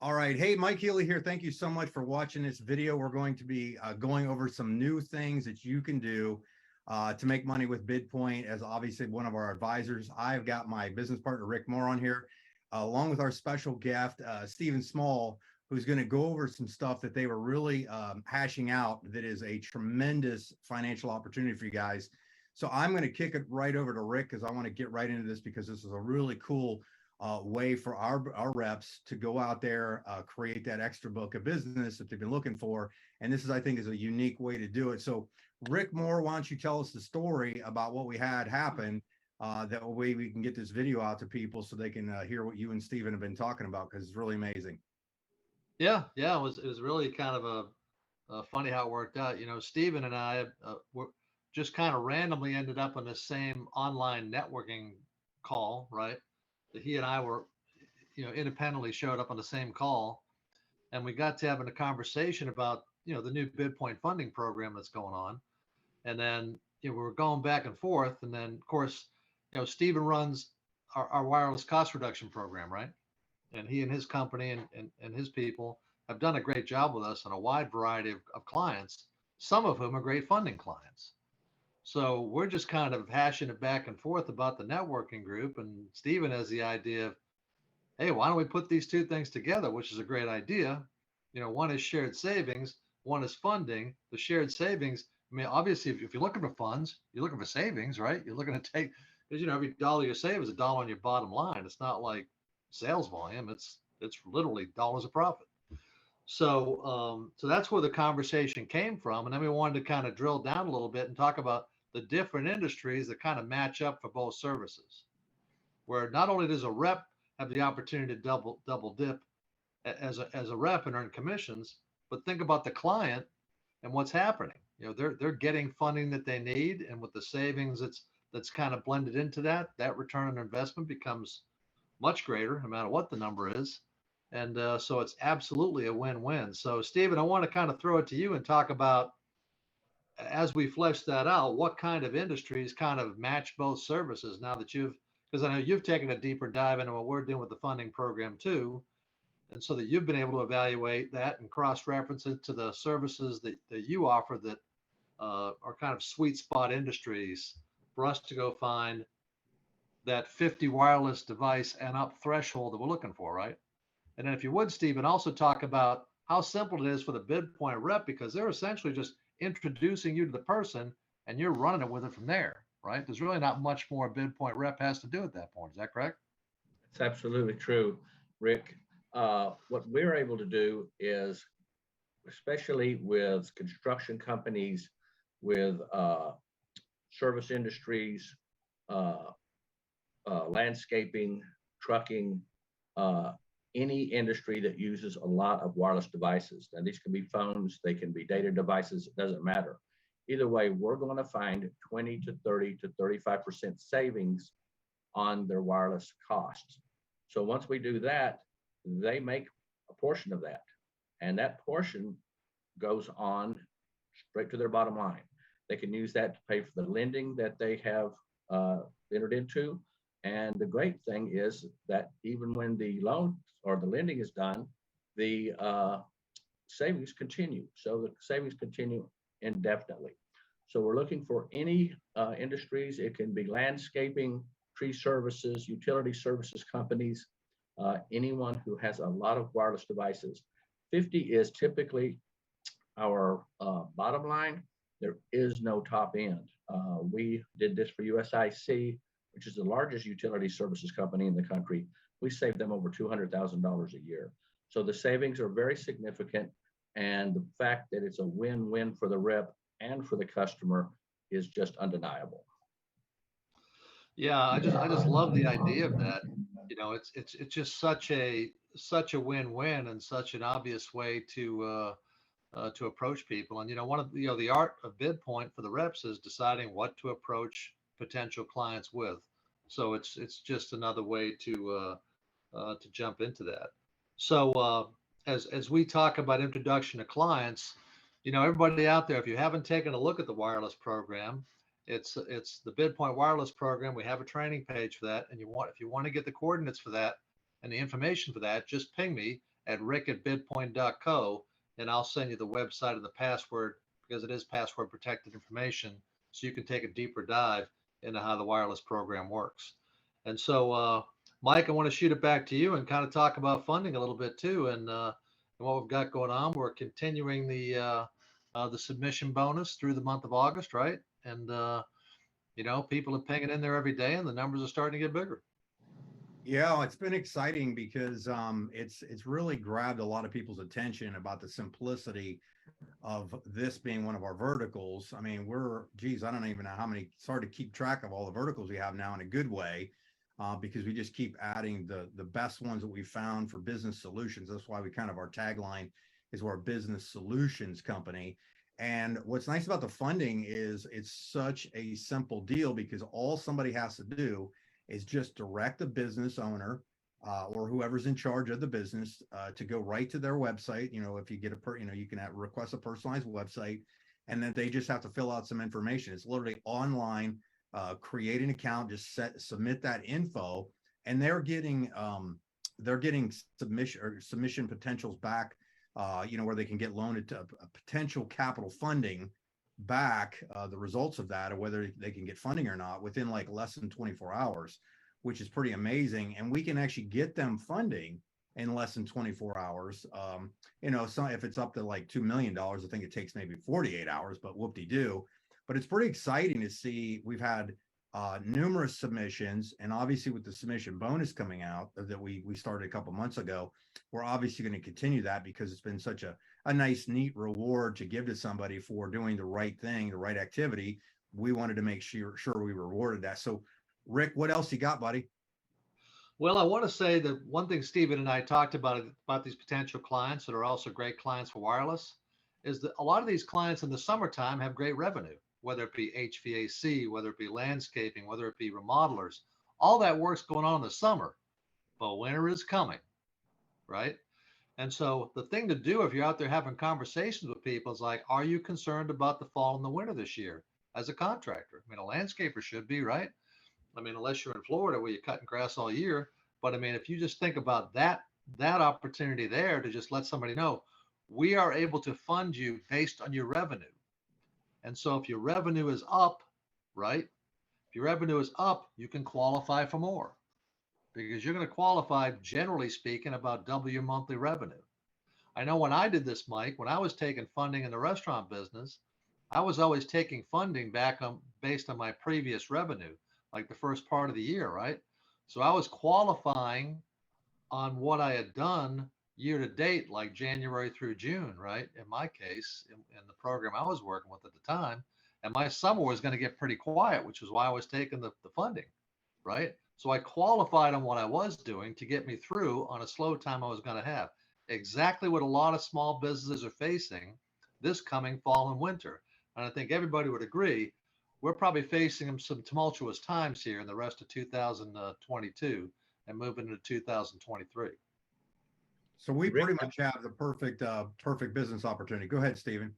All right. Hey, Mike Healy here. Thank you so much for watching this video. We're going to be going over some new things that you can do to make money with Bidpoint as obviously one of our advisors. I've got my business partner, Rick Moore, on here, along with our special guest, Stephen Small, who's going to go over some stuff that they were really hashing out that is a tremendous financial opportunity for you guys. So I'm going to kick it right over to Rick because I want to get right into this because this is a really cool way for our reps to go out there, create that extra book of business that they've been looking for. And this is, I think, is a unique way to do it. So Rick Moore, why don't you tell us the story about what we had happen? That way we can get this video out to people so they can hear what you and Stephen have been talking about, because it's really amazing. Yeah, it was really kind of a funny how it worked out. Stephen and I were just kind of randomly ended up on the same online networking call, right? That he and I were, independently showed up on the same call, and we got to having a conversation about, the new Bidpoint funding program that's going on. And then, we were going back and forth. And then, of course, Stephen runs our wireless cost reduction program, right? And he and his company and his people have done a great job with us on a wide variety of clients, some of whom are great funding clients. So we're just kind of hashing it back and forth about the networking group. And Stephen has the idea of, hey, why don't we put these two things together, which is a great idea. One is shared savings, one is funding. The shared savings, I mean, obviously, if you're looking for funds, you're looking for savings, right? You're looking to take, because, every dollar you save is a dollar on your bottom line. It's not like sales volume. It's literally dollars of profit. So that's where the conversation came from. And then we wanted to kind of drill down a little bit and talk about the different industries that kind of match up for both services, where not only does a rep have the opportunity to double dip as a rep and earn commissions, but think about the client and what's happening. They're getting funding that they need, and with the savings that's kind of blended into that return on investment becomes much greater, no matter what the number is. And so it's absolutely a win-win. So, Stephen, I want to kind of throw it to you and talk about, as we flesh that out, what kind of industries kind of match both services now that because I know you've taken a deeper dive into what we're doing with the funding program too. And so that you've been able to evaluate that and cross-reference it to the services that you offer that are kind of sweet spot industries for us to go find that 50 wireless device and up threshold that we're looking for, right? And then if you would, Stephen, also talk about how simple it is for the Bidpoint rep, because they're essentially just introducing you to the person and you're running it with it from there, right? There's really not much more a Bidpoint rep has to do at that point. Is that correct? It's absolutely true, Rick. What we're able to do is, especially with construction companies, with service industries, landscaping, trucking, any industry that uses a lot of wireless devices. Now, these can be phones, they can be data devices, it doesn't matter. Either way, we're going to find 20 to 30 to 35% savings on their wireless costs. So once we do that, they make a portion of that. And that portion goes on straight to their bottom line. They can use that to pay for the lending that they have entered into. And the great thing is that even when the loan or the lending is done, the savings continue. So the savings continue indefinitely. So we're looking for any industries. It can be landscaping, tree services, utility services companies, anyone who has a lot of wireless devices. 50 is typically our bottom line. There is no top end. We did this for USIC, which is the largest utility services company in the country. We saved them over $200,000 a year. So the savings are very significant. And the fact that it's a win-win for the rep and for the customer is just undeniable. Yeah, I just love the idea of that. It's just such a win-win and such an obvious way to approach people. And one of the art of Bidpoint for the reps is deciding what to approach potential clients with. So it's just another way to jump into that. So as we talk about introduction to clients, everybody out there, if you haven't taken a look at the wireless program, it's the Bidpoint wireless program. We have a training page for that, and if you want to get the coordinates for that and the information for that, just ping me at rick@bidpoint.co, and I'll send you the website and the password, because it is password protected information, so you can take a deeper dive into how the wireless program works. And so, Mike, I want to shoot it back to you and kind of talk about funding a little bit too, and what we've got going on. We're continuing the submission bonus through the month of August, right? And people are pinging in there every day, and the numbers are starting to get bigger. Yeah, it's been exciting because it's really grabbed a lot of people's attention about the simplicity of this being one of our verticals. I mean, I don't even know how many, it's hard to keep track of all the verticals we have now in a good way, because we just keep adding the best ones that we found for business solutions. That's why our tagline is we're a business solutions company. And what's nice about the funding is it's such a simple deal, because all somebody has to do is just direct the business owner, or whoever's in charge of the business, to go right to their website. If you get you can request a personalized website, and then they just have to fill out some information. It's literally online. Create an account, just submit that info, and they're getting submission potentials back, where they can get loaned to a potential capital funding back, the results of that, or whether they can get funding or not, within like less than 24 hours, which is pretty amazing. And we can actually get them funding in less than 24 hours. So if it's up to like $2 million, I think it takes maybe 48 hours, but whoop-de-doo. But it's pretty exciting to see. We've had numerous submissions, and obviously with the submission bonus coming out that we started a couple months ago, we're obviously going to continue that, because it's been such a nice, neat reward to give to somebody for doing the right thing, the right activity. We wanted to make sure we rewarded that. So, Rick, what else you got, buddy? Well, I want to say that one thing Stephen and I talked about these potential clients that are also great clients for wireless, is that a lot of these clients in the summertime have great revenue, whether it be HVAC, whether it be landscaping, whether it be remodelers. All that work's going on in the summer, but winter is coming, right? And so the thing to do if you're out there having conversations with people is like, are you concerned about the fall and the winter this year as a contractor? I mean, a landscaper should be, right? I mean, unless you're in Florida where you're cutting grass all year. But I mean, if you just think about that opportunity there to just let somebody know, we are able to fund you based on your revenue. And so if your revenue is up, right? If your revenue is up, you can qualify for more, because you're going to qualify, generally speaking, about double your monthly revenue. I know when I did this, Mike, when I was taking funding in the restaurant business, I was always taking funding back based on my previous revenue, like the first part of the year, right? So I was qualifying on what I had done year to date, like January through June, right? In my case, in the program I was working with at the time. And my summer was going to get pretty quiet, which is why I was taking the funding, right? So I qualified on what I was doing to get me through on a slow time I was going to have. Exactly what a lot of small businesses are facing this coming fall and winter. And I think everybody would agree, we're probably facing some tumultuous times here in the rest of 2022 and moving into 2023. So we Rick, pretty much have the perfect business opportunity. Go ahead, Stephen.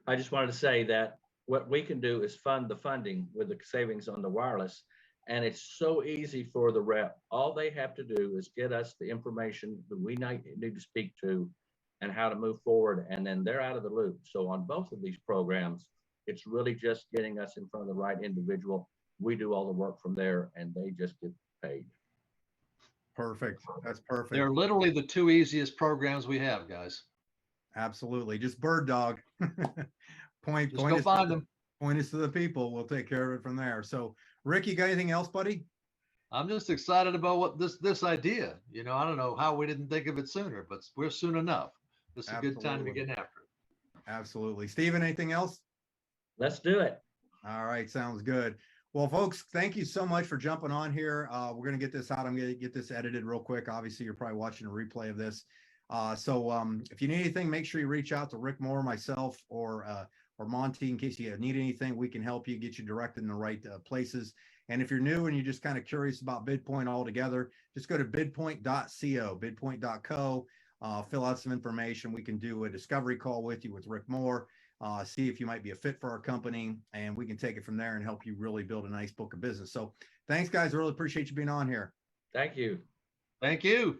I just wanted to say that what we can do is fund the funding with the savings on the wireless. And it's so easy for the rep. All they have to do is get us the information that we need to speak to and how to move forward. And then they're out of the loop. So on both of these programs, it's really just getting us in front of the right individual. We do all the work from there, and they just get paid. Perfect. That's perfect. They're literally the two easiest programs we have, guys. Absolutely. Just bird dog. Point go find them. Point us to the people. We'll take care of it from there. So, Rick, you got anything else, buddy? I'm just excited about what this idea. I don't know how we didn't think of it sooner, but we're soon enough. This is a good time to be getting after it. Absolutely. Stephen, anything else? Let's do it. All right. Sounds good. Well, folks, thank you so much for jumping on here. We're going to get this out. I'm going to get this edited real quick. Obviously, you're probably watching a replay of this. So if you need anything, make sure you reach out to Rick Moore, myself, or Monty, in case you need anything. We can help you, get you directed in the right places. And if you're new and you're just kind of curious about Bidpoint altogether, just go to bidpoint.co, bidpoint.co, fill out some information. We can do a discovery call with you with Rick Moore, see if you might be a fit for our company, and we can take it from there and help you really build a nice book of business. So thanks, guys. I really appreciate you being on here. Thank you. Thank you.